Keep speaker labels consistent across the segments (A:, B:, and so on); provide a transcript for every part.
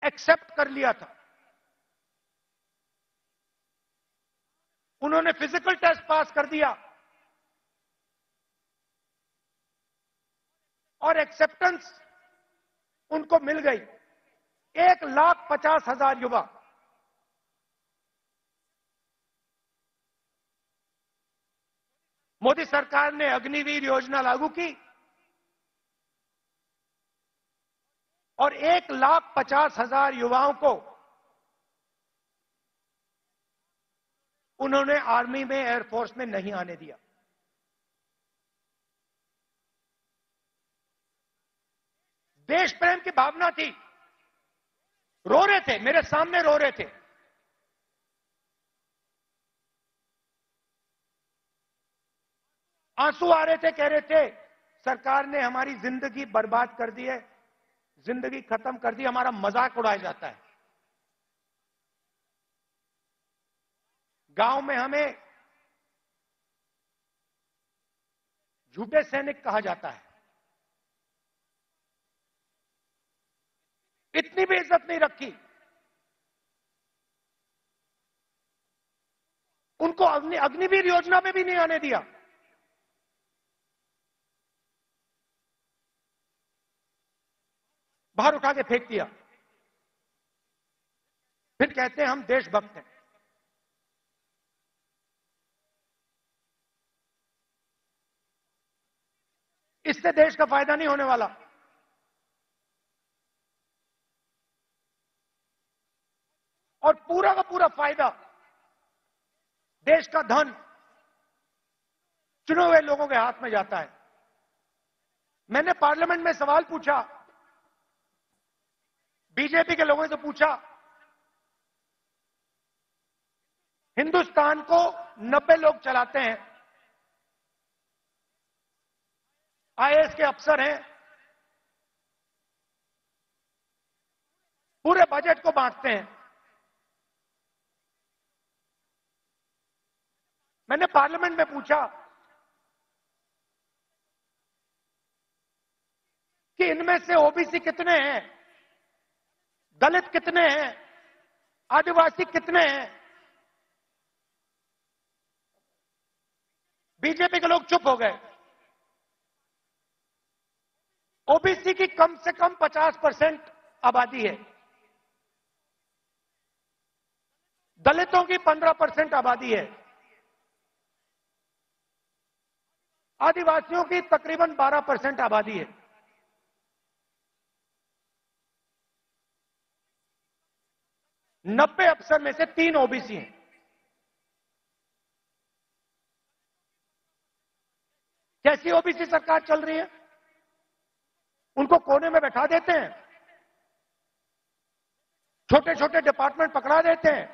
A: Accept कर लिया था। उन्होंने फिजिकल टेस्ट पास कर दिया और एक्सेप्टेंस उनको मिल गई। 1,50,000 युवा मोदी सरकार ने अग्निवीर योजना लागू की और 1,50,000 युवाओं को उन्होंने आर्मी में, एयरफोर्स में नहीं आने दिया। देश प्रेम की भावना थी। रो रहे थे, मेरे सामने रो रहे थे। आंसू आ रहे थे, कह रहे थे सरकार ने हमारी जिंदगी बर्बाद कर दी है, जिंदगी खत्म कर दी, हमारा मजाक उड़ाया जाता है। गांव में हमें झूठे सैनिक कहा जाता है। इतनी भी इज्जत नहीं रखी। उनको अग्निवीर योजना में भी नहीं आने दिया। बाहर उठा के फेंक दिया। फिर कहते हैं हम देशभक्त हैं। इससे देश का फायदा नहीं होने वाला। और पूरा का पूरा फायदा, देश का धन चुने हुए लोगों के हाथ में जाता है। मैंने पार्लियामेंट में सवाल पूछा, बीजेपी के लोगों से पूछा, हिंदुस्तान को 90 लोग चलाते हैं, आईएएस के अफसर हैं, पूरे बजट को बांटते हैं। मैंने पार्लियामेंट में पूछा कि इनमें से ओबीसी कितने हैं, दलित कितने हैं, आदिवासी कितने हैं। बीजेपी के लोग चुप हो गए। ओबीसी की कम से कम 50% आबादी है, दलितों की 15% आबादी है, आदिवासियों की तकरीबन 12% आबादी है। नब्बे अफसर में से 3 ओबीसी हैं। कैसी ओबीसी सरकार चल रही है? उनको कोने में बैठा देते हैं, छोटे छोटे डिपार्टमेंट पकड़ा देते हैं।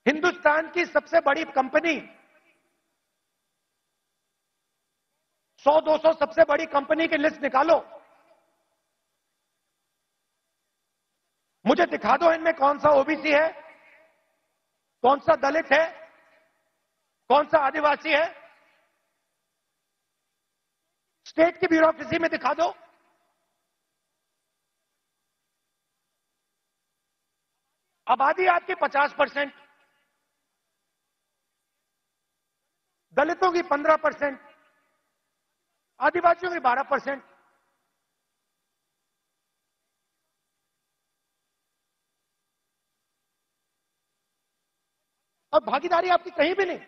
A: हिंदुस्तान की सबसे बड़ी कंपनी, 100-200 सबसे बड़ी कंपनी की लिस्ट निकालो, मुझे दिखा दो इनमें कौन सा ओबीसी है, कौन सा दलित है, कौन सा आदिवासी है। स्टेट की ब्यूरोक्रेसी में दिखा दो। आबादी आपकी 50%, दलितों की 15%, आदिवासियों की 12%। और भागीदारी आपकी कहीं भी नहीं।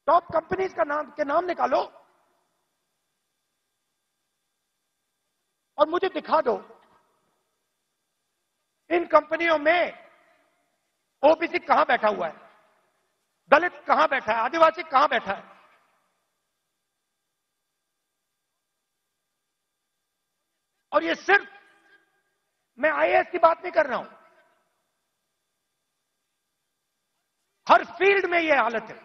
A: टॉप कंपनीज का नाम निकालो और मुझे दिखा दो इन कंपनियों में ओबीसी कहां बैठा हुआ है, दलित कहां बैठा है, आदिवासी कहां बैठा है। और ये सिर्फ, मैं आईएएस की बात नहीं कर रहा हूं, हर फील्ड में यह हालत है।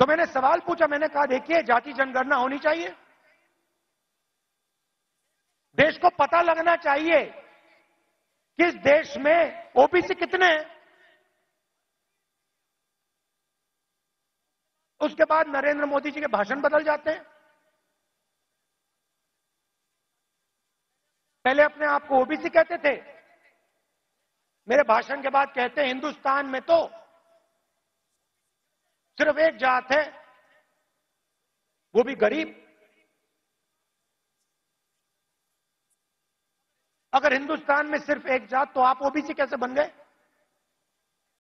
A: तो मैंने सवाल पूछा, मैंने कहा देखिए जाति जनगणना होनी चाहिए, देश को पता लगना चाहिए कि इस देश में ओबीसी कितने हैं। उसके बाद नरेंद्र मोदी जी के भाषण बदल जाते हैं। पहले अपने आप को ओबीसी कहते थे, मेरे भाषण के बाद कहते हैं हिंदुस्तान में तो सिर्फ एक जात है, वो भी गरीब। अगर हिंदुस्तान में सिर्फ एक जात तो आप ओबीसी कैसे बन गए?